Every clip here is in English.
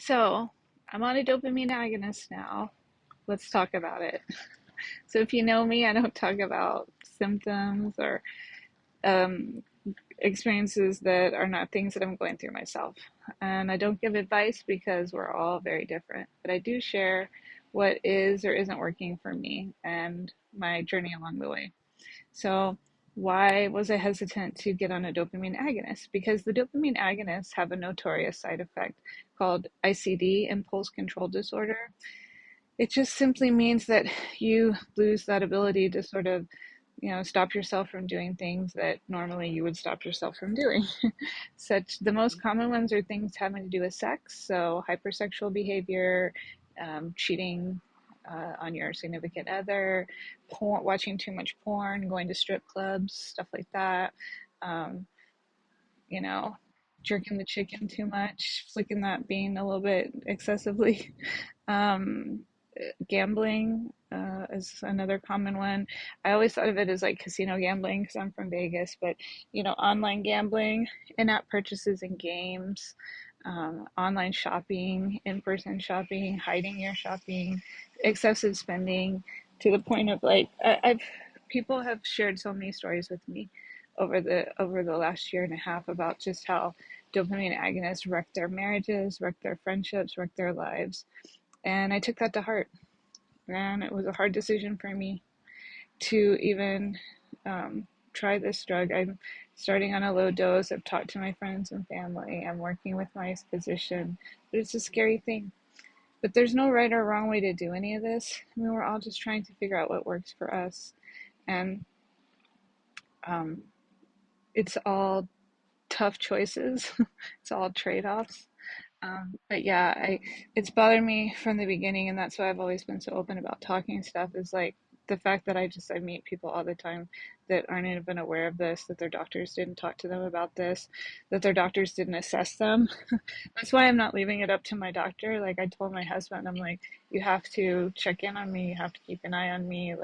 So, I'm on a dopamine agonist now. Let's talk about it. So, if you know me, I don't talk about symptoms or um, experiences that are not things that I'm going through myself. And I don't give advice because we're all very different. But I do share what is or isn't working for me and my journey along the way. So, why was I hesitant to get on a dopamine agonist? Because the dopamine agonists have a notorious side effect called ICD, impulse control disorder. It just simply means that you lose that ability to sort of, stop yourself from doing things that normally you would stop yourself from doing. Such the most common ones are things having to do with sex, so hypersexual behavior, cheating on your significant other, watching too much porn, going to strip clubs, stuff like that. Um, you know, Jerking the chicken too much, flicking that bean a little bit excessively. Um, Gambling is another common one. I always thought of it as like casino gambling because I'm from Vegas, but online gambling, in-app purchases and games, online shopping, in-person shopping, hiding your shopping, excessive spending to the point of like I've people have shared so many stories with me over the last year and a half about just how dopamine agonists wreck their marriages, wreck their friendships, wreck their lives. And I took that to heart. And it was a hard decision for me to even try this drug. I'm starting on a low dose. I've talked to my friends and family. I'm working with my physician. But it's a scary thing. But there's no right or wrong way to do any of this. I mean, we're all just trying to figure out what works for us. And um, it's all tough choices, it's all trade offs. But yeah, it's bothered me from the beginning, and that's why I've always been so open about talking stuff. Is like the fact that I meet people all the time that aren't even aware of this, that their doctors didn't talk to them about this, that their doctors didn't assess them. That's why I'm not leaving it up to my doctor. Like I told my husband, I'm like, you have to check in on me, you have to keep an eye on me,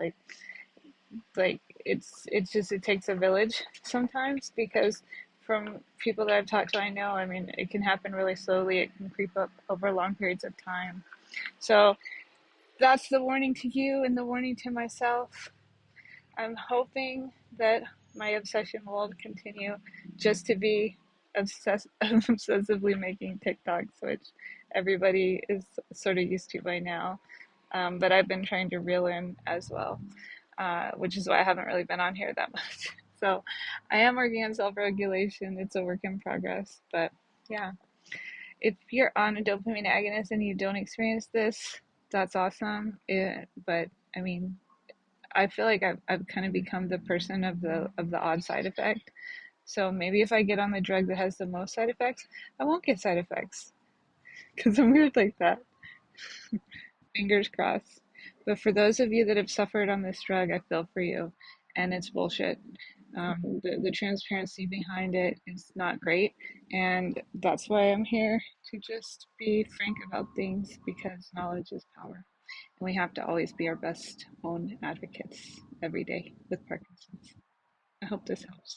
it's just it takes a village sometimes because from people that I've talked to, I know, I mean, it can happen really slowly. It can creep up over long periods of time. So that's the warning to you and the warning to myself. I'm hoping that my obsession will continue just to be obsessively making TikToks, which everybody is sort of used to by now. But I've been trying to reel in as well, which is why I haven't really been on here that much. So I am working on self regulation. It's a work in progress. But yeah, if you're on a dopamine agonist and you don't experience this, that's awesome. But I mean, I feel like I've kind of become the person of the odd side effect. So maybe if I get on the drug that has the most side effects, I won't get side effects because I'm weird like that. Fingers crossed. But for those of you that have suffered on this drug, I feel for you, and it's bullshit. The transparency behind it is not great, and that's why I'm here to just be frank about things because knowledge is power, and we have to always be our best own advocates every day with Parkinson's. I hope this helps.